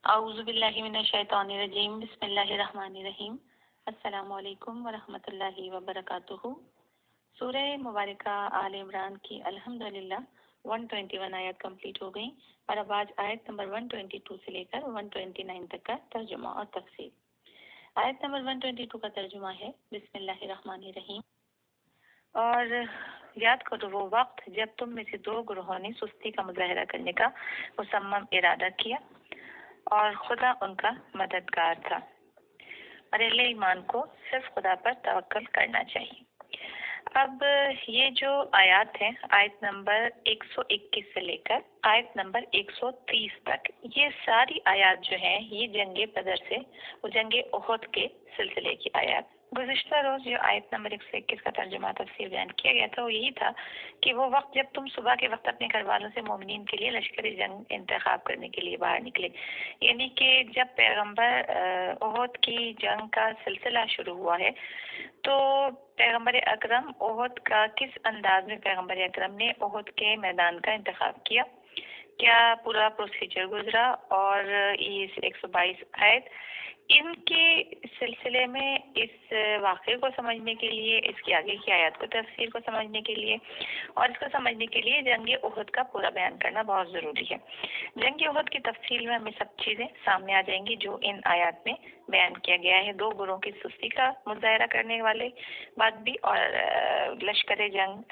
اعوذ باللہ من الشیطان الرجیم، بسم اللہ الرحمن الرحیم۔ السلام علیکم ورحمۃ اللہ وبرکاتہ۔ سورہ مبارکہ آل عمران کی الحمدللہ 121 آیات کمپلیٹ ہو گئیں، اور اب آج آیت نمبر 122 سے لے کر 129 تک کا ترجمہ اور تفسیر۔ آیت نمبر 122 کا ترجمہ ہے، بسم اللہ الرحمن الرحیم۔ اور یاد کرو وہ وقت جب تم میں سے دو گروہوں نے سستی کا مظاہرہ کرنے کا مصمم ارادہ کیا، اور خدا ان کا مددگار تھا، اور اہل ایمان کو صرف خدا پر توکل کرنا چاہیے۔ اب یہ جو آیات ہیں، آیت نمبر 121 سے لے کر آیت نمبر 130 تک، یہ ساری آیات جو ہیں یہ جنگ بدر سے وہ جنگ احد کے سلسلے کی آیات۔ گزشتہ روز جو آیت نمبر 121 کا ترجمہ تفسیر بیان کیا گیا تھا وہ یہی تھا کہ وہ وقت جب تم صبح کے وقت اپنے گھر والوں سے مومنین کے لیے لشکر جنگ انتخاب کرنے کے لیے باہر نکلے، یعنی کہ جب پیغمبر احد کی جنگ کا سلسلہ شروع ہوا ہے تو پیغمبر اکرم احد کا کس انداز میں پیغمبر اکرم نے احد کے میدان کا انتخاب کیا، کیا پورا پروسیجر گزرا، اور یہ 122 آیت ان کے سلسلے میں اس واقعے کو سمجھنے کے لیے، اس کی آگے کی آیات کو تفسیر کو سمجھنے کے لیے، اور اس کو سمجھنے کے لیے جنگ احد کا پورا بیان کرنا بہت ضروری ہے۔ جنگ احد کی تفصیل میں ہمیں سب چیزیں سامنے آ جائیں گی جو ان آیات میں بیان کیا گیا ہے، دو گروہوں کی سستی کا مظاہرہ کرنے والے بات بھی، اور لشکر جنگ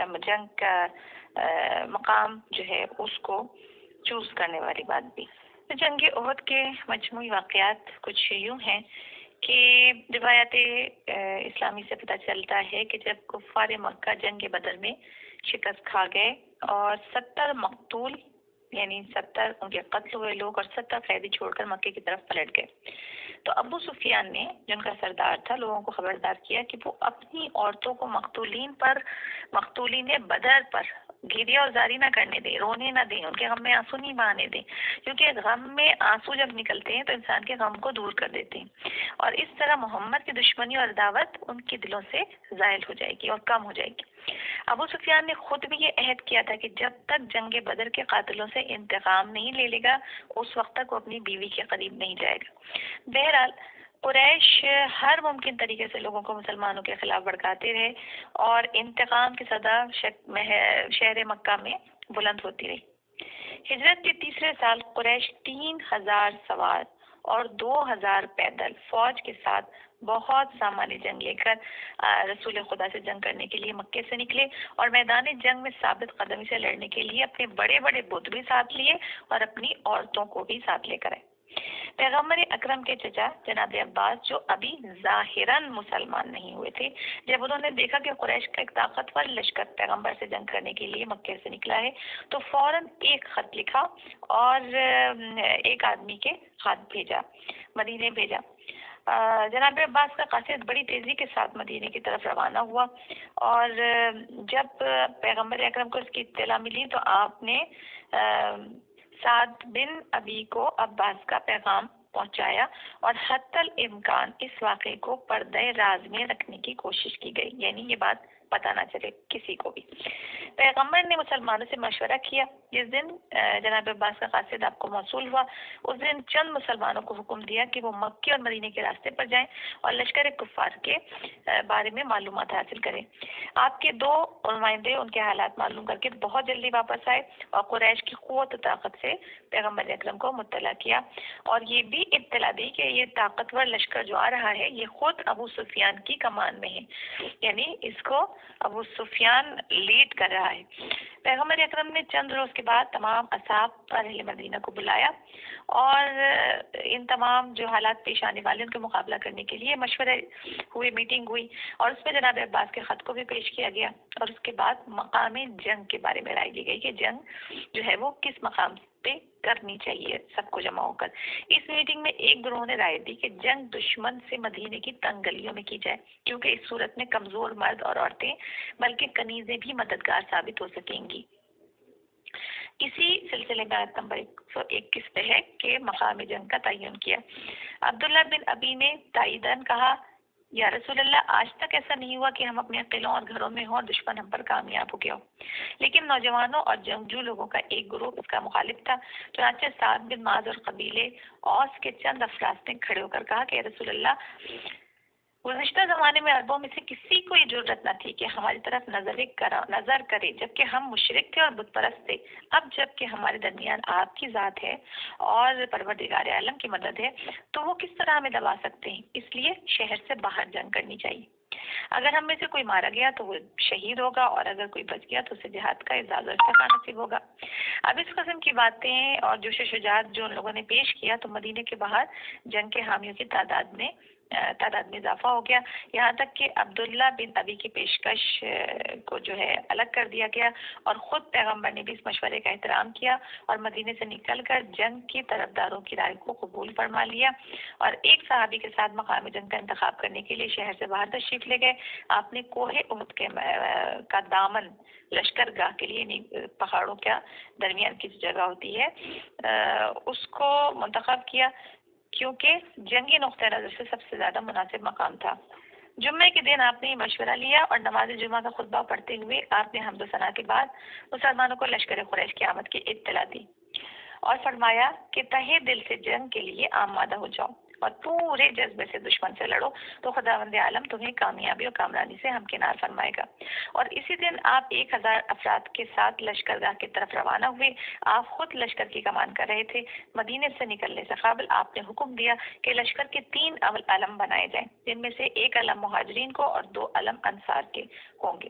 کا مقام جو ہے اس کو چوز کرنے والی بات بھی۔ جنگ احد کے مجموعی واقعات کچھ یوں ہیں کہ روایات اسلامی سے پتہ چلتا ہے کہ جب کفار مکہ جنگ بدر میں شکست کھا گئے اور 70 مقتول یعنی 70 ان کے قتل ہوئے لوگ اور 70 قیدی چھوڑ کر مکے کی طرف پلٹ گئے، تو ابو سفیان نے جو ان کا سردار تھا لوگوں کو خبردار کیا کہ وہ اپنی عورتوں کو مقتولین بدر پر گریہ اور زاری نہ کرنے دیں، رونے نہ دیں، ان کے غم میں آنسو نہیں بہانے دیں، کیونکہ غم میں آنسو جب نکلتے ہیں تو انسان کے غم کو دور کر دیتے ہیں، اور اس طرح محمد کی دشمنی اور عداوت ان کے دلوں سے زائل ہو جائے گی اور کم ہو جائے گی۔ ابو سفیان نے خود بھی یہ عہد کیا تھا کہ جب تک جنگ بدر کے قاتلوں سے انتقام نہیں لے لے گا اس وقت تک وہ اپنی بیوی کے قریب نہیں جائے گا۔ بہرحال قریش ہر ممکن طریقے سے لوگوں کو مسلمانوں کے خلاف بھڑکاتے رہے، اور انتقام کی صدا شہر مکہ میں بلند ہوتی رہی۔ ہجرت کے تیسرے سال قریش 3000 سوار اور 2000 پیدل فوج کے ساتھ بہت سامان جنگ لے کر رسول خدا سے جنگ کرنے کے لیے مکے سے نکلے، اور میدان جنگ میں ثابت قدمی سے لڑنے کے لیے اپنے بڑے بڑے بت بھی ساتھ لیے اور اپنی عورتوں کو بھی ساتھ لے کر آئے۔ پیغمبر اکرم کے چچا جناب عباس جو ابھی ظاہراً مسلمان نہیں ہوئے تھے، جب انہوں نے دیکھا کہ قریش کا ایک طاقتور لشکر پیغمبر سے جنگ کرنے کے لیے مکے سے نکلا ہے تو فوراً ایک خط لکھا اور ایک آدمی کے ہاتھ بھیجا، مدینے بھیجا۔ جناب عباس کا قاصد بڑی تیزی کے ساتھ مدینے کی طرف روانہ ہوا، اور جب پیغمبر اکرم کو اس کی اطلاع ملی تو آپ نے سعد بن ابی کو عباس کا پیغام پہنچایا، اور حتی الامکان اس واقعے کو پردہ راز میں رکھنے کی کوشش کی گئی، یعنی یہ بات پتہ نہ چلے کسی کو بھی۔ پیغمبر نے مسلمانوں سے مشورہ کیا۔ جس دن جناب عباس کا قاصد آپ کو موصول ہوا اس دن چند مسلمانوں کو حکم دیا کہ وہ مکے اور مدینے کے راستے پر جائیں اور لشکر کفار کے بارے میں معلومات حاصل کریں۔ آپ کے دو نمائندے ان کے حالات معلوم کر کے بہت جلدی واپس آئے اور قریش کی قوت و طاقت سے پیغمبر اکرم کو مطلع کیا، اور یہ بھی اطلاع دی کہ یہ طاقتور لشکر جو آ رہا ہے یہ خود ابو سفیان کی کمان میں ہے، یعنی اس کو ابو سفیان لیڈ کر رہا ہے۔ پیغمبر اکرم نے چند روز کے بعد تمام اصحاب اور اہل مدینہ کو بلایا اور ان تمام جو حالات پیش آنے والے ان کے مقابلہ کرنے کے لیے مشورے ہوئے، میٹنگ ہوئی، اور اس میں جناب عباس کے خط کو بھی پیش کیا گیا، اور اس کے بعد مقام جنگ کے بارے میں رائے دی گئی کہ جنگ جو ہے وہ کس مقام پہ کرنی چاہیے سب کو جمع ہو کر۔ اس میٹنگ میں ایک گروہ نے رائے دی کہ جنگ دشمن سے مدینے کی تنگ گلیوں میں کی جائے، کیونکہ اس صورت میں کمزور مرد اور عورتیں بلکہ کنیزیں بھی مددگار ثابت ہو سکیں گی۔ اسی سلسلے میں آیت نمبر 121 ہے کہ مقام جنگ کا تعین کیا۔ عبداللہ بن ابی نے تائیداً کہا یا رسول اللہ آج تک ایسا نہیں ہوا کہ ہم اپنے قلعوں اور گھروں میں ہوں اور دشمن ہم پر کامیاب ہو گیا ہو، لیکن نوجوانوں اور جنگجو لوگوں کا ایک گروہ اس کا مخالف تھا۔ چنانچہ سعد بن معاذ اور قبیلے اوس کے چند افراد نے کھڑے ہو کر کہا کہ رسول اللہ، گزشتہ زمانے میں عربوں میں سے کسی کو یہ ضرورت نہ تھی کہ ہماری طرف نظر کرے، جبکہ ہم مشرک تھے اور بت پرست تھے۔ اب جب کہ ہمارے درمیان آپ کی ذات ہے اور پروردگار عالم کی مدد ہے تو وہ کس طرح ہمیں دبا سکتے ہیں؟ اس لیے شہر سے باہر جنگ کرنی چاہیے۔ اگر ہم میں سے کوئی مارا گیا تو وہ شہید ہوگا، اور اگر کوئی بچ گیا تو اسے جہاد کا اعزاز و ارتقاء نصیب ہوگا۔ اب اس قسم کی باتیں اور جوش و شجاعت جو ان لوگوں نے پیش کیا تو مدینے کے باہر جنگ کے حامیوں کی تعداد میں اضافہ ہو گیا، یہاں تک کہ عبداللہ بن ابی کی پیشکش کو جو ہے الگ کر دیا گیا، اور خود پیغمبر نے بھی اس مشورے کا احترام کیا اور مدینے سے نکل کر جنگ کی طرفداروں کی رائے کو قبول فرما لیا، اور ایک صحابی کے ساتھ مقام جنگ کا انتخاب کرنے کے لیے شہر سے باہر تشریف لے گئے۔ آپ نے کوہ احد کا دامن لشکر گاہ کے لیے پہاڑوں کا درمیان کی جگہ ہوتی ہے اس کو منتخب کیا، کیونکہ جنگی نقطہ نظر سے سب سے زیادہ مناسب مقام تھا۔ جمعے کے دن آپ نے یہ مشورہ لیا اور نماز جمعہ کا خطبہ پڑھتے ہوئے آپ نے حمد و ثنا کے بعد مسلمانوں کو لشکر قریش کی آمد کی اطلاع دی اور فرمایا کہ تہہ دل سے جنگ کے لیے آمادہ ہو جاؤ اور پورے جذبے سے دشمن سے لڑو، تو خداوند عالم تمہیں کامیابی اور کامرانی سے ہمکنار فرمائے گا۔ اور اسی دن آپ 1000 افراد کے ساتھ لشکر گاہ کی طرف روانہ ہوئے۔ آپ خود لشکر کی کمان کر رہے تھے۔ مدینے سے نکلنے سے قبل آپ نے حکم دیا کہ لشکر کے 3 علم بنائے جائیں، جن میں سے 1 علم مہاجرین کو اور 2 علم انصار کے ہوں گے۔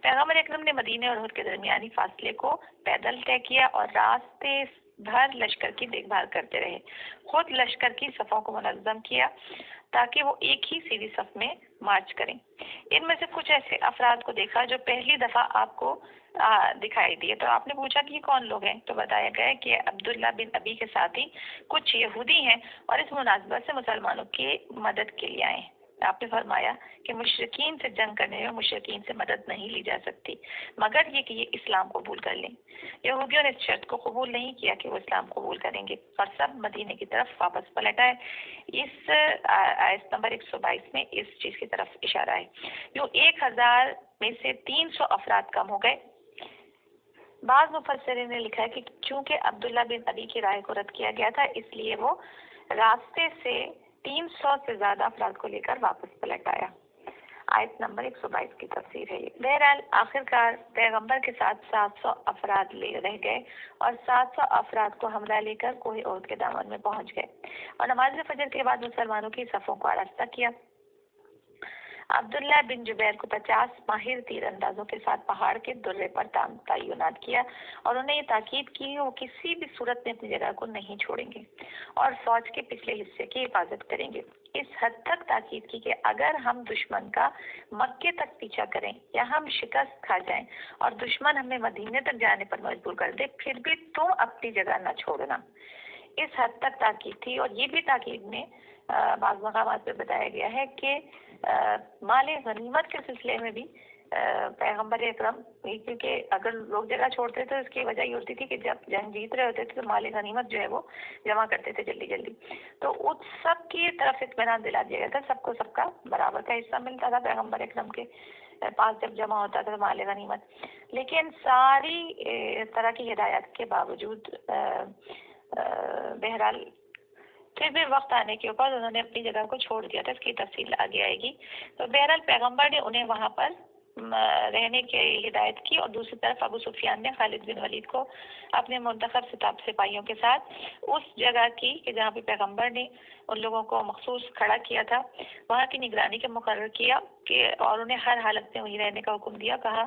پیغمبر اکرم نے مدینے اور احد کے درمیانی فاصلے کو پیدل طے کیا اور راستے بھر لشکر کی دیکھ بھال کرتے رہے۔ خود لشکر کی صفوں کو منظم کیا تاکہ وہ ایک ہی سیدھی صف میں مارچ کریں۔ ان میں سے کچھ ایسے افراد کو دیکھا جو پہلی دفعہ آپ کو دکھائی دیے، تو آپ نے پوچھا کہ یہ کون لوگ ہیں؟ تو بتایا گیا کہ عبداللہ بن ابی کے ساتھی کچھ یہودی ہیں اور اس مناسبت سے مسلمانوں کی مدد کے لیے آئے ہیں۔ آپ نے فرمایا کہ مشرکین سے جنگ کرنے میں مشرکین سے مدد نہیں لی جا سکتی مگر یہ کہ یہ اسلام قبول کر لیں۔ یہودیوں نے اس شرط کو قبول نہیں کیا کہ وہ اسلام قبول کریں گے اور سب مدینے کی طرف واپس پلٹ آئے۔ اس آیت نمبر 122 میں اس چیز کی طرف اشارہ ہے۔ یوں 1000 میں سے 300 افراد کم ہو گئے۔ بعض مفسرین نے لکھا ہے کہ چونکہ عبداللہ بن ابی کی رائے کو رد کیا گیا تھا اس لیے وہ راستے سے 300 سے زیادہ افراد کو لے کر واپس پلٹ آیا۔ آیت نمبر 122 کی تفسیر ہے یہ۔ بہرحال آخر کار پیغمبر کے ساتھ 700 افراد رہ گئے اور 700 افراد کو حملہ لے کر کوہ احد کے دامن میں پہنچ گئے اور نماز فجر کے بعد مسلمانوں کی صفوں کو آراستہ کیا۔ عبداللہ بن جبیر کو 50 ماہر تیر اندازوں کے ساتھ پہاڑ کے درے پر تعینات کیا اور انہیں یہ تاکید کی وہ کسی بھی صورت میں اپنی جگہ کو نہیں چھوڑیں گے اور فوج کے پچھلے حصے کی حفاظت کریں گے۔ اس حد تک تاکید کی کہ اگر ہم دشمن کا مکے تک پیچھا کریں یا ہم شکست کھا جائیں اور دشمن ہمیں مدینے تک جانے پر مجبور کر دے پھر بھی تم اپنی جگہ نہ چھوڑنا۔ اس حد تک تاکید تھی، اور یہ بھی تاکید میں بعض مقامات پہ بتایا گیا ہے کہ مال غنیمت کے سلسلے میں بھی پیغمبر اکرم، کیونکہ اگر لوگ جگہ چھوڑتے تو اس کی وجہ یہ ہوتی تھی کہ جب جنگ جیت رہے ہوتے تھے تو مال غنیمت جو ہے وہ جمع کرتے تھے جلدی جلدی، تو اس سب کی طرف اطمینان دلا دیا گیا تھا، سب کو سب کا برابر کا حصہ ملتا تھا پیغمبر اکرم کے پاس جب جمع ہوتا تھا مال غنیمت۔ لیکن ساری طرح کی ہدایات کے باوجود بہرحال پھر بھی وقت آنے کے اوپر انہوں نے اپنی جگہ کو چھوڑ دیا تھا، اس کی تفصیل آگے آئے گی۔ تو بہرحال پیغمبر نے انہیں وہاں پر رہنے کی ہدایت کی، اور دوسری طرف ابو سفیان نے خالد بن ولید کو اپنے منتخب سپاہیوں کے ساتھ اس جگہ کی کہ جہاں پہ پیغمبر نے ان لوگوں کو مخصوص کھڑا کیا تھا وہاں کی نگرانی کا مقرر کیا کہ اور انہیں ہر حالت میں وہیں رہنے کا حکم دیا۔ کہا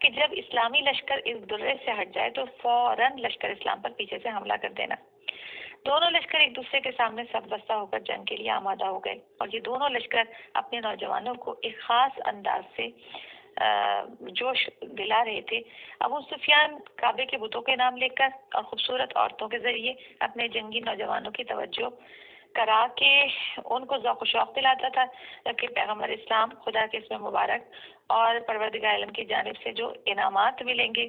کہ جب اسلامی لشکر اس درے سے ہٹ جائے تو فوراً لشکر اسلام پر پیچھے سے حملہ کر دینا۔ دونوں لشکر ایک دوسرے کے سامنے سب بستہ ہو کر جنگ کے لیے آمادہ ہو گئے، اور یہ دونوں لشکر اپنے نوجوانوں کو ایک خاص انداز سے جوش دلا رہے تھے۔ ابو سفیان کعبے کے بتوں کے نام لے کر اور خوبصورت عورتوں کے ذریعے اپنے جنگی نوجوانوں کی توجہ کرا کے ان کو ذوق و شوق دلاتا تھا، جبکہ پیغمبر اسلام خدا کے اسم مبارک اور پروردگار عالم کی جانب سے جو انعامات ملیں گے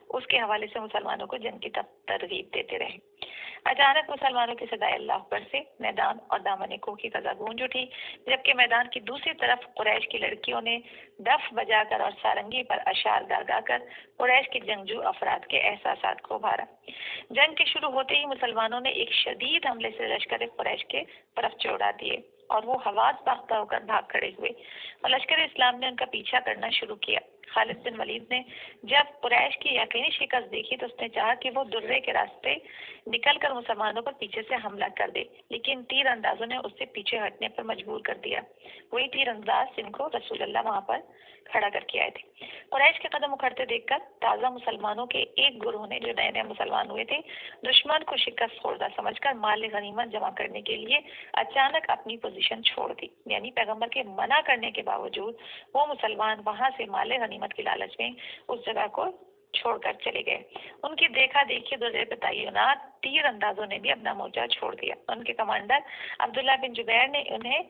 اس کے حوالے سے مسلمانوں کو جنگ کی ترغیب دیتے رہے۔ اچانک مسلمانوں کی صدائے اللہ اکبر سے میدان اور دامن کوہ کی فضا گونج اٹھی، جبکہ میدان کی دوسری طرف قریش کی لڑکیوں نے دف بجا کر اور سارنگی پر اشعار گا کر قریش کے جنگجو افراد کے احساسات کو ابھارا۔ جنگ کے شروع ہوتے ہی مسلمانوں نے ایک شدید حملے سے لشکر قریش کے پرچے اڑا دیے اور وہ حواس باختہ ہو کر بھاگ کھڑے ہوئے اور لشکر اسلام نے ان کا پیچھا کرنا شروع کیا۔ خالد بن ولید نے جب قریش کی یقینی شکست دیکھی تو اس نے چاہا کہ وہ درے کے راستے نکل کر مسلمانوں پر پیچھے سے حملہ کر دے، لیکن تیر اندازوں نے اسے پیچھے ہٹنے پر مجبور کر دیا، وہی تیر انداز جن کو رسول اللہ وہاں پر کھڑا کر کے آئے تھے۔ قریش کے قدم اکھڑتے دیکھ کر تازہ مسلمانوں کے ایک گروہ نے، جو نئے نئے مسلمان ہوئے تھے، دشمن کو شکست خوردہ سمجھ کر مال غنیمت جمع کرنے کے لیے اچانک اپنی پوزیشن چھوڑ دی، یعنی پیغمبر کے منع کرنے کے باوجود وہ مسلمان وہاں سے مال غنیمت کی لالچ میں اس جگہ کو چھوڑ کر چلے گئے۔ ان کی دیکھا دیکھی درے پہ تعینات تیر اندازوں نے بھی اپنا مورچہ چھوڑ دیا۔ ان کے کمانڈر عبداللہ بن جبیر نے انہیں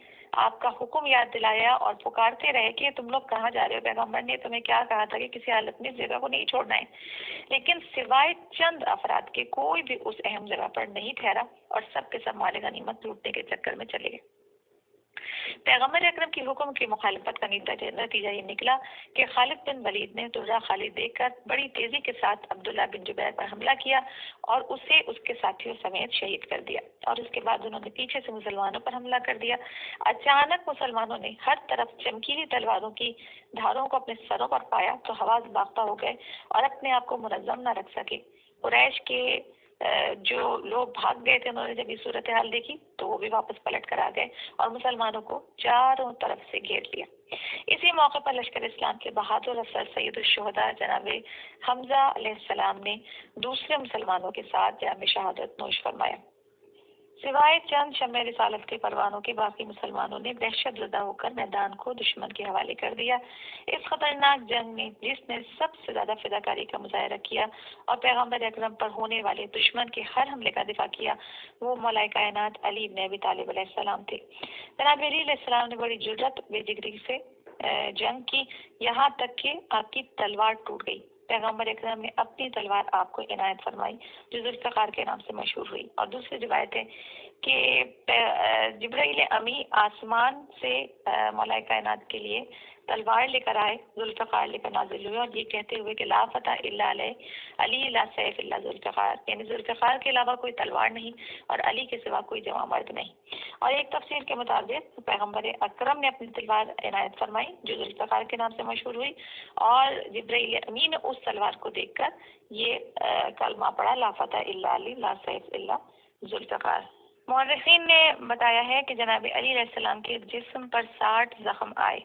آپ کا حکم یاد دلایا اور پکارتے رہے کہ تم لوگ کہاں جا رہے ہو؟ پیغمبر نے تمہیں کیا کہا تھا کہ کسی حالت میں اس جگہ کو نہیں چھوڑنا ہے، لیکن سوائے چند افراد کے کوئی بھی اس اہم جگہ پر نہیں ٹھہرا اور سب کے سب مال غنیمت لوٹنے کے چکر میں چلے گئے۔ پیغمبر اکرم کی حکم کی مخالفت کا نتیجہ یہ نکلا کہ خالد بن ولید نے درہ خالی دیکھ کر بڑی تیزی کے ساتھ عبداللہ بن جبیر پر حملہ کیا اور اسے اس کے ساتھیوں سمیت شہید کر دیا، اور اس کے بعد انہوں نے پیچھے سے مسلمانوں پر حملہ کر دیا۔ اچانک مسلمانوں نے ہر طرف چمکیلی تلواروں کی دھاروں کو اپنے سروں پر پایا تو حواس باختہ ہو گئے اور اپنے آپ کو منظم نہ رکھ سکے۔ قریش کے جو لوگ بھاگ گئے تھے، انہوں نے جب یہ صورتحال دیکھی تو وہ بھی واپس پلٹ کر آ گئے اور مسلمانوں کو چاروں طرف سے گھیر لیا۔ اسی موقع پر لشکر اسلام کے بہادر افسر سید الشہداء جناب حمزہ علیہ السلام نے دوسرے مسلمانوں کے ساتھ جام شہادت نوش فرمایا۔ سوائے چند شمع رسالت کے پروانوں کے باقی مسلمانوں نے دہشت زدہ ہو کر میدان کو دشمن کے حوالے کر دیا۔ اس خطرناک جنگ میں جس نے سب سے زیادہ فداکاری کا مظاہرہ کیا اور پیغمبر اکرم پر ہونے والے دشمن کے ہر حملے کا دفاع کیا، وہ مولا کائنات علی بن ابی طالب علیہ السلام تھے۔ جناب علی علیہ السلام نے بڑی جرأت بے جگری سے جنگ کی، یہاں تک کہ آپ کی تلوار ٹوٹ گئی۔ پیغمبر اکرم نے اپنی تلوار آپ کو عنایت فرمائی جو ذوالفقار کے نام سے مشہور ہوئی، اور دوسری روایت ہے کہ جبرائیل امی آسمان سے مولا کائنات کے لیے تلوار لے کر آئے، ذوالفقار لے کر نازل ہوئے، اور یہ کہتے ہوئے کہ لا فتح الا علی لا سیف الا ذوالفقار، یعنی ذوالفقار کے علاوہ کوئی تلوار نہیں اور علی کے سوا کوئی جواں مرد نہیں۔ اور ایک تفسیر کے مطابق پیغمبر اکرم نے اپنی تلوار عنایت فرمائی جو ذوالفقار کے نام سے مشہور ہوئی، اور جبرائیل امی نے اس تلوار کو دیکھ کر یہ کلمہ پڑھا، لا فتح الا علی لا سیف الا ذوالفقار۔ مورخین نے بتایا ہے کہ جناب علی علیہ السلام کے جسم پر 60 زخم آئے،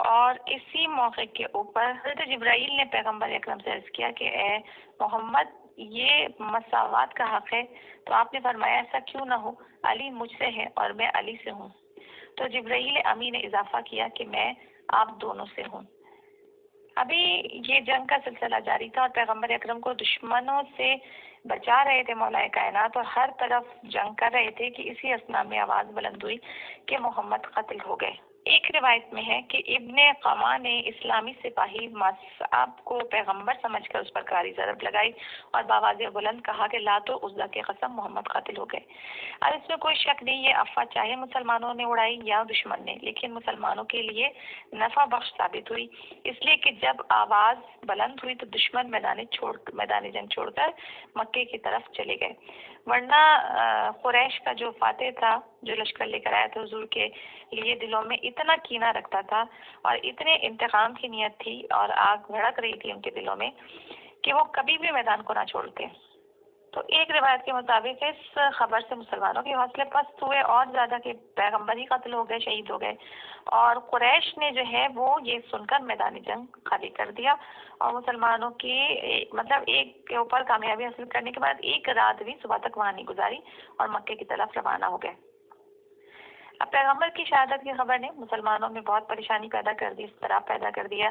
اور اسی موقع کے اوپر حضرت جبرائیل نے پیغمبر اکرم سے عرض کیا کہ اے محمد، یہ مساوات کا حق ہے، تو آپ نے فرمایا ایسا کیوں نہ ہو، علی مجھ سے ہے اور میں علی سے ہوں۔ تو جبرائیل امی نے اضافہ کیا کہ میں آپ دونوں سے ہوں۔ ابھی یہ جنگ کا سلسلہ جاری تھا اور پیغمبر اکرم کو دشمنوں سے بچا رہے تھے مولا کائنات، اور ہر طرف جنگ کر رہے تھے کہ اسی اثنا میں آواز بلند ہوئی کہ محمد قتل ہو گئے۔ ایک روایت میں ہے کہ ابن قما نے اسلامی سپاہی مصعب کو پیغمبر سمجھ کر اس پر کاری ضرب لگائی اور بآواز بلند کہا کہ لات و عزیٰ کی قسم محمد قاتل ہو گئے۔ اب اس میں کوئی شک نہیں، یہ افواہ چاہے مسلمانوں نے اڑائی یا دشمن نے، لیکن مسلمانوں کے لیے نفع بخش ثابت ہوئی، اس لیے کہ جب آواز بلند ہوئی تو دشمن میدان جنگ چھوڑ کر مکے کی طرف چلے گئے، ورنہ قریش کا جو فاتح تھا، جو لشکر لے کر آیا تھا حضور کے لیے، دلوں میں اتنا کینہ رکھتا تھا اور اتنے انتقام کی نیت تھی اور آگ بھڑک رہی تھی ان کے دلوں میں کہ وہ کبھی بھی میدان کو نہ چھوڑتے۔ تو ایک روایت کے مطابق اس خبر سے مسلمانوں کے حوصلے پست ہوئے اور زیادہ کہ پیغمبر ہی قتل ہو گئے، شہید ہو گئے، اور قریش نے جو ہے وہ یہ سن کر میدان جنگ خالی کر دیا، اور مسلمانوں کی ایک کے اوپر کامیابی حاصل کرنے کے بعد ایک رات بھی صبح تک وہاں نہیں گزاری اور مکے کی طرف روانہ ہو گئے۔ اب پیغمبر کی شہادت کی خبر نے مسلمانوں میں بہت پریشانی پیدا کر دی، اضطراب پیدا کر دیا۔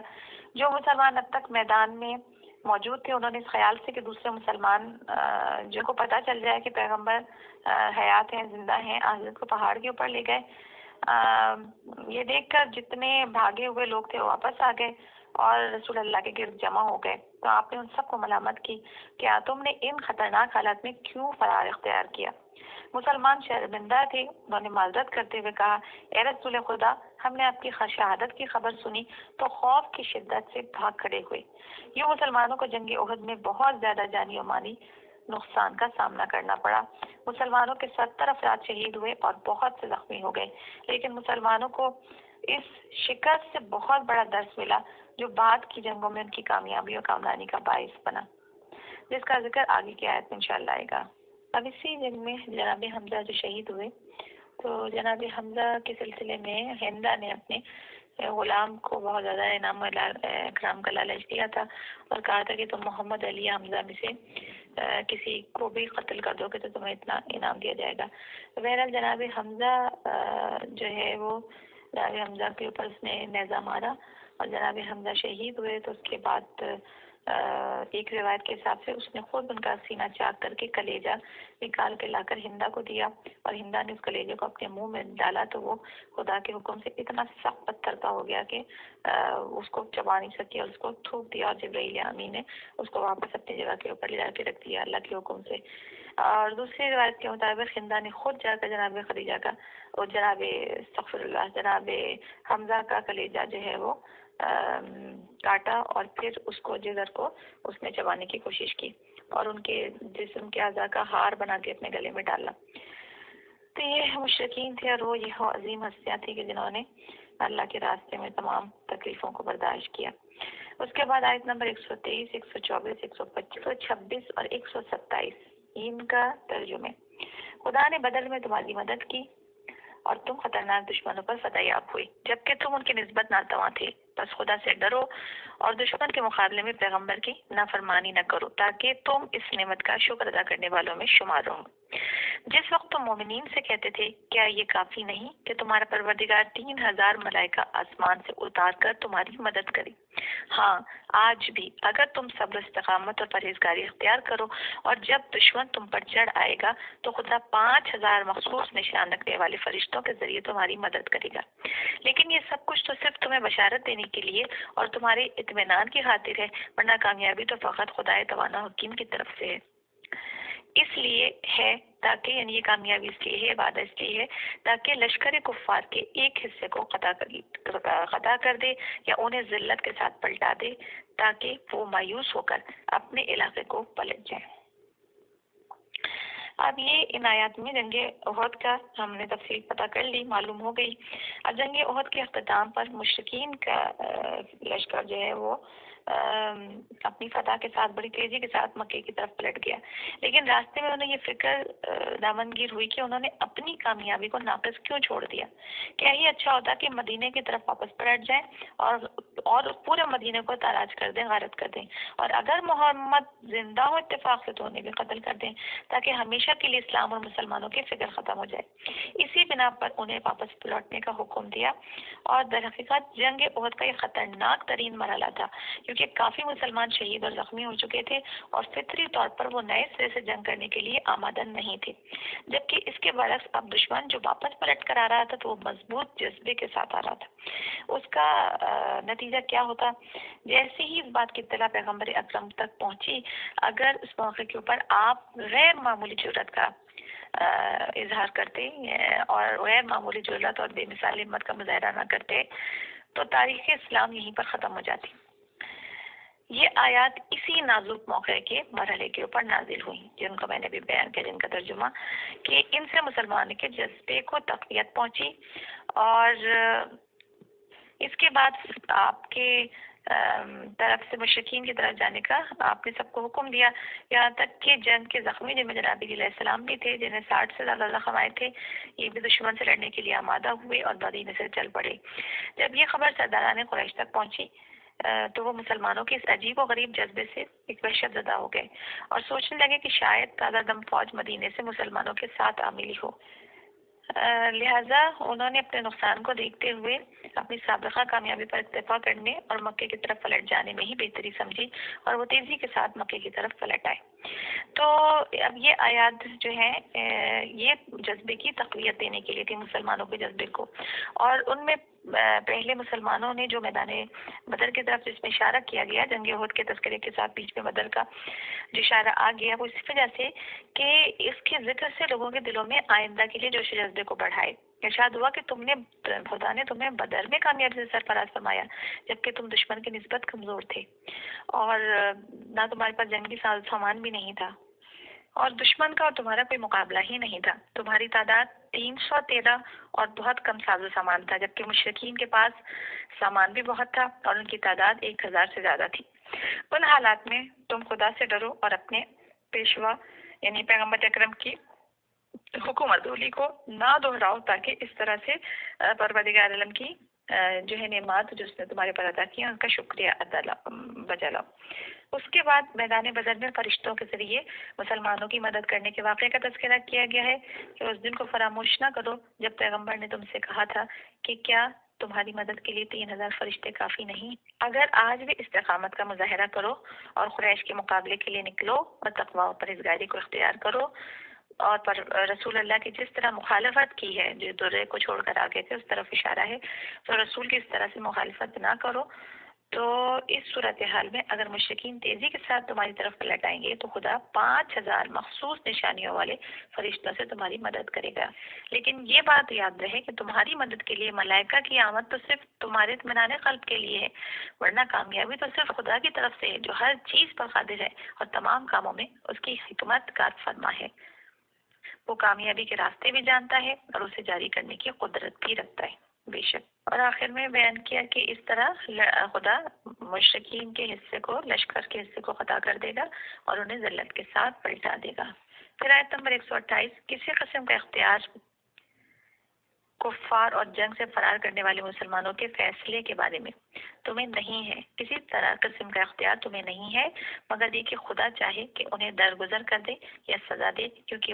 جو مسلمان اب تک میدان میں موجود تھے انہوں نے اس خیال سے کہ دوسرے مسلمان جن کو پتہ چل جائے کہ پیغمبر حیات ہیں، زندہ ہیں، حضرت کو پہاڑ کے اوپر لے گئے۔ یہ دیکھ کر جتنے بھاگے ہوئے لوگ تھے وہ واپس آ گئے، اور رسول اللہ کے گرد جمع ہو گئے تو آپ نے ان سب کو ملامت کی، کیا تم نے ان خطرناک حالات میں کیوں فرار اختیار کیا؟ مسلمان شرمندہ تھے، انہوں نے معذرت کرتے ہوئے کہا، اے رسول خدا، ہم نے آپ کی شہادت کی خبر سنی تو خوف کی شدت سے بھاگ کھڑے ہوئے۔ یوں مسلمانوں کو جنگ احد میں بہت زیادہ جانی و مالی نقصان کا سامنا کرنا پڑا۔ مسلمانوں کے 70 افراد شہید ہوئے اور بہت سے زخمی ہو گئے، لیکن مسلمانوں کو اس شکست سے بہت بڑا درس ملا جو بعد کی جنگوں میں ان کی کامیابی اور کامرانی کا باعث بنا، جس کا ذکر آگے کی آیت میں انشاءاللہ آئے گا۔ اب اسی جنگ میں جناب حمزہ جو شہید ہوئے، تو جناب حمزہ کے سلسلے میں ہندا نے اپنے غلام کو بہت زیادہ انعام و اکرام کا لالچ دیا تھا اور کہا تھا کہ تم محمد علی حمزہ میں سے کسی کو بھی قتل کر دو گے تو تمہیں اتنا انعام دیا جائے گا۔ بہرحال جناب حمزہ جو ہے وہ جناب حمزہ کے اوپر اس نے نیزہ مارا اور جناب حمزہ شہید ہوئے، تو اس کے بعد ایک روایت کے حساب سے اس نے خود ان کا سینہ چاک کر کے کلیجہ نکال کے لا کر ہندا کو دیا، اور ہندا نے اس کلیجے کو اپنے منہ میں ڈالا تو وہ خدا کے حکم سے اتنا سخت پتھر کا ہو گیا کہ اس کو چبا نہیں سکی اور اس کو تھوک دیا، اور جبرائیل امین نے اس کو واپس اپنی جگہ کے اوپر لے جا کے رکھ دیا اللہ کے حکم سے۔ اور دوسری روایت کے مطابق ہندا نے خود جا کر جناب خدیجہ کا اور جناب حمزہ کا کلیجہ جو ہے وہ کاٹا اور پھر اس کو جگر کو اس نے چبانے کی کوشش کی اور ان کے جسم کے اعضاء کا ہار بنا کے اپنے گلے میں ڈالا۔ تو یہ مشرکین تھے اور وہ یہ عظیم ہستیاں تھیں کہ جنہوں نے اللہ کے راستے میں تمام تکلیفوں کو برداشت کیا۔ اس کے بعد آیت نمبر 123، 124، 125، 126 اور 127 ان کا ترجمے۔ خدا نے بدل میں تمہاری مدد کی اور تم خطرناک دشمنوں پر فتح یاب ہوئی، جبکہ تم ان کی نسبت ناتواں تھے، بس خدا سے ڈرو اور دشمن کے مقابلے میں پیغمبر کی نافرمانی نہ کرو تاکہ تم اس نعمت کا شکر ادا کرنے والوں میں شمار ہو۔ جس وقت تم مومنین سے کہتے تھے کیا یہ کافی نہیں کہ تمہارا پروردگار 3000 ملائکہ آسمان سے اتار کر تمہاری مدد کرے؟ ہاں آج بھی اگر تم صبر استقامت اور پرہیزگاری اختیار کرو اور جب دشمن تم پر چڑھ آئے گا تو خدا 5000 مخصوص نشان رکھنے والے فرشتوں کے ذریعے تمہاری مدد کرے گا۔ لیکن یہ سب کچھ تو صرف تمہیں بشارت دینے کے لیے اور تمہارے اطمینان کی خاطر ہے، ورنہ کامیابی تو فقط خدائے توانا حکیم کی طرف سے ہے۔ اس لیے ہے تاکہ یعنی یہ کامیابی اس لیے ہے، وعدہ اس لیے ہے تاکہ لشکر کفار کے ایک حصے کو خطا کر دے یا انہیں ذلت کے ساتھ پلٹا دے تاکہ وہ مایوس ہو کر اپنے علاقے کو پلٹ جائیں۔ اب یہ ان آیات میں جنگ احد کا ہم نے تفصیل پتہ کر لی، معلوم ہو گئی۔ اب جنگ احد کے اختتام پر مشرکین کا لشکر جو ہے وہ اپنی فتح کے ساتھ بڑی تیزی کے ساتھ مکے کی طرف پلٹ گیا، لیکن راستے میں انہیں یہ فکر دامنگیر ہوئی کہ انہوں نے اپنی کامیابی کو ناقص کیوں چھوڑ دیا۔ کیا ہی اچھا ہوتا کہ مدینے کی طرف واپس پلٹ جائیں اور پورے مدینے کو تاراج کر دیں، غارت کر دیں، اور اگر محمد زندہ ہو اتفاق سے تو انہیں بھی قتل کر دیں تاکہ ہمیشہ کے لیے اسلام اور مسلمانوں کی فکر ختم ہو جائے۔ اسی بنا پر انہیں واپس پلٹنے کا حکم دیا، اور در حقیقت جنگ احد کا یہ خطرناک ترین مرحلہ تھا کیونکہ کافی مسلمان شہید اور زخمی ہو چکے تھے اور فطری طور پر وہ نئے سرے سے جنگ کرنے کے لیے آمادہ نہیں تھے، جبکہ اس کے برعکس اب دشمن جو واپس پلٹ کر آ رہا تھا تو وہ مضبوط جذبے کے ساتھ آ رہا تھا۔ اس کا نتیجہ کیا ہوتا؟ جیسے ہی اس بات کی اطلاع پیغمبر اکرم تک پہنچی، اگر اس موقع کے اوپر آپ غیر معمولی جرأت کا اظہار کرتے اور غیر معمولی جرأت اور بے مثال ہمت کا مظاہرہ نہ کرتے تو تاریخ اسلام یہیں پر ختم ہو جاتی۔ یہ آیات اسی نازک موقع کے مرحلے کے اوپر نازل ہوئی جن کو میں نے بھی بیان کیا، جن کا ترجمہ کہ ان سے مسلمان کے جذبے کو تقویت پہنچی، اور اس کے بعد آپ کے طرف سے مشرکین کی طرف جانے کا آپ نے سب کو حکم دیا، یہاں تک کہ جنگ کے زخمی جن میں جناب علیہ السلام بھی تھے جنہیں 60 سے زیادہ زخم آئے تھے، یہ بھی دشمن سے لڑنے کے لیے آمادہ ہوئے اور مدینے سے چل پڑے۔ جب یہ خبر سرداران قریش تک پہنچی تو وہ مسلمانوں کے اس عجیب و غریب جذبے سے ایک وحشت زدہ ہو گئے اور سوچنے لگے کہ شاید تازہ دم فوج مدینے سے مسلمانوں کے ساتھ عاملی ہو، لہذا انہوں نے اپنے نقصان کو دیکھتے ہوئے اپنی سابقہ کامیابی پر اکتفا کرنے اور مکے کی طرف پلٹ جانے میں ہی بہتری سمجھی اور وہ تیزی کے ساتھ مکے کی طرف پلٹ آئے۔ تو اب یہ آیات جو ہیں یہ جذبے کی تقویت دینے کے لیے تھی مسلمانوں کے جذبے کو، اور ان میں پہلے مسلمانوں نے جو میدان بدر کی طرف جس میں اشارہ کیا گیا، جنگ احد کے تذکرے کے ساتھ بیچ میں بدر کا جو اشارہ آ گیا، وہ اس وجہ سے کہ اس کے ذکر سے لوگوں کے دلوں میں آئندہ کے لیے جوش و جذبے کو بڑھائے۔ ارشاد ہوا کہ خدا نے تمہیں بدر میں کامیابی سے سرفراز فرمایا جبکہ تم دشمن کی نسبت کمزور تھے اور نہ تمہارے پاس جنگی ساز سامان بھی نہیں تھا، اور دشمن کا اور تمہارا کوئی مقابلہ ہی نہیں تھا۔ تمہاری تعداد 313 اور بہت کم ساز و سامان تھا، جبکہ مشرکین کے پاس سامان بھی بہت تھا اور ان کی تعداد 1000 سے زیادہ تھی۔ ان حالات میں تم خدا سے ڈرو اور اپنے پیشوا یعنی پیغمبر اکرم کی حکومت دولی کو نہ دہراؤ، تاکہ اس طرح سے پروردگار عالم کی جو ہے نعمات جو اس نے تمہارے پر ادا کی ان کا شکریہ بجا لاؤ۔ اس کے بعد میدان بدر میں فرشتوں کے ذریعے مسلمانوں کی مدد کرنے کے واقعے کا تذکرہ کیا گیا ہے کہ اس دن کو فراموش نہ کرو جب پیغمبر نے تم سے کہا تھا کہ کیا تمہاری مدد کے لیے 3000 فرشتے کافی نہیں؟ اگر آج بھی استقامت کا مظاہرہ کرو اور قریش کے مقابلے کے لیے نکلو اور تقوی و پرہیزگاری کو اختیار کرو اور پر رسول اللہ کی جس طرح مخالفت کی ہے، جو درے کو چھوڑ کر آگے تھے اس طرف اشارہ ہے، تو رسول کی اس طرح سے مخالفت نہ کرو، تو اس صورتحال میں اگر مشرکین تیزی کے ساتھ تمہاری طرف پلٹ آئیں گے تو خدا 5000 مخصوص نشانیوں والے فرشتوں سے تمہاری مدد کرے گا۔ لیکن یہ بات یاد رہے کہ تمہاری مدد کے لیے ملائکہ کی آمد تو صرف تمہارے اطمینان قلب کے لیے ہے، ورنہ کامیابی تو صرف خدا کی طرف سے ہے جو ہر چیز پر قادر ہے اور تمام کاموں میں اس کی حکمت کار فرما ہے۔ وہ کامیابی کے راستے بھی جانتا ہے اور اسے جاری کرنے کی قدرت بھی رکھتا ہے بے شک۔ اور آخر میں بیان کیا کہ اس طرح خدا مشرکین کے حصے کو، لشکر کے حصے کو خطا کر دے گا اور انہیں ذلت کے ساتھ پلٹا دے گا۔ پھر آیت نمبر 128، کسی قسم کا اختیار کفار اور جنگ سے فرار کرنے والے مسلمانوں کے فیصلے کے بارے میں تمہیں نہیں ہے، کسی طرح قسم کا اختیار تمہیں نہیں ہے مگر یہ کہ خدا چاہے کہ انہیں درگزر کر دے یا سزا دے، کیونکہ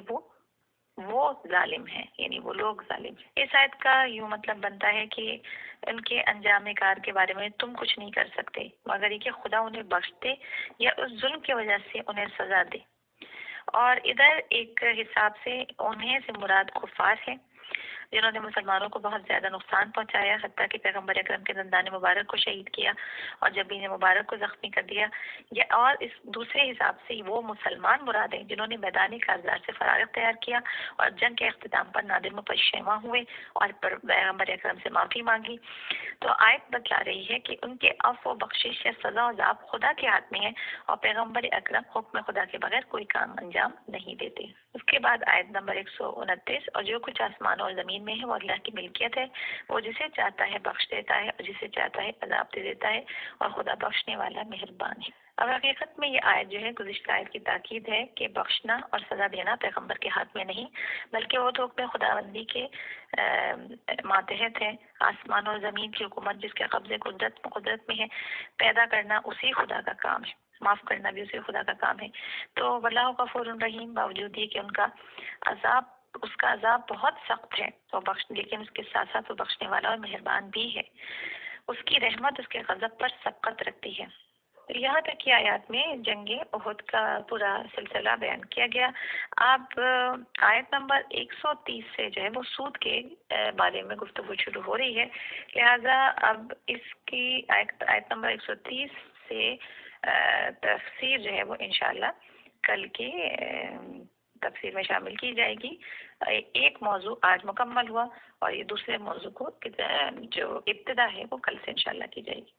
وہ ظالم ہیں، یعنی وہ لوگ ظالم ہیں۔ اس آیت کا یوں مطلب بنتا ہے کہ ان کے انجام کار کے بارے میں تم کچھ نہیں کر سکتے مگر یہ کہ خدا انہیں بخش دے یا اس ظلم کی وجہ سے انہیں سزا دے۔ اور ادھر ایک حساب سے انہیں سے مراد کفار ہیں جنہوں نے مسلمانوں کو بہت زیادہ نقصان پہنچایا، حتیٰ کہ پیغمبر اکرم کے دندان مبارک کو شہید کیا اور جبین مبارک کو زخمی کر دیا، اور اس دوسرے حساب سے وہ مسلمان مراد ہیں جنہوں نے میدان کارزار سے فرار اختیار کیا اور جنگ کے اختتام پر نادم و پشیماں ہوئے اور پیغمبر اکرم سے معافی مانگی۔ تو آیت بتلا رہی ہے کہ ان کے عفو و بخشش یا سزا و عذاب خدا کے ہاتھ میں ہے اور پیغمبر اکرم حکم خدا کے بغیر کوئی کام انجام نہیں دیتے۔ اس کے بعد آیت نمبر 129، اور جو کچھ آسمان اور زمین میں ہے وہ اللہ کی ملکیت ہے، وہ جسے چاہتا ہے بخش دیتا ہے اور جسے چاہتا ہے عذاب دے دیتا ہے، اور خدا بخشنے والا مہربان ہے۔ اور حقیقت میں یہ آیت جو ہے گزشتہ آیت کی تاکید ہے کہ بخشنا اور سزا دینا پیغمبر کے ہاتھ میں نہیں بلکہ وہ تو حکم خداوندی کے ماتحت ہے۔ آسمان اور زمین کی حکومت جس کے قبضے قدرت میں ہے، پیدا کرنا اسی خدا کا کام ہے، معاف کرنا بھی اسی خدا کا کام ہے۔ تو واللہ غفور رحیم، باوجود یہ کہ اس کا عذاب بہت سخت ہے تو لیکن اس کے ساتھ ساتھ وہ بخشنے والا اور مہربان بھی ہے، اس کی رحمت اس کے غضب پر سبقت رکھتی ہے۔ یہاں تک کی آیات میں جنگ احد کا پورا سلسلہ بیان کیا گیا۔ اب آیت نمبر 130 سے جو ہے وہ سود کے بارے میں گفتگو شروع ہو رہی ہے، لہذا اب اس کی آیت نمبر 130 سے تفسیر جو ہے وہ انشاءاللہ کل کی تفسیر میں شامل کی جائے گی۔ ایک موضوع آج مکمل ہوا اور یہ دوسرے موضوع کو جو ابتدا ہے وہ کل سے انشاءاللہ کی جائے گی۔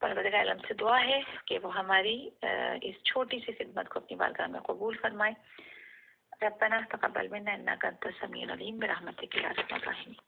پروردگار عالم سے دعا ہے کہ وہ ہماری اس چھوٹی سی خدمت کو اپنی بارگاہ میں قبول فرمائے۔ ربنا تقبل منا انک انت السمیع العلیم برحمتک یا ارحم الراحمین۔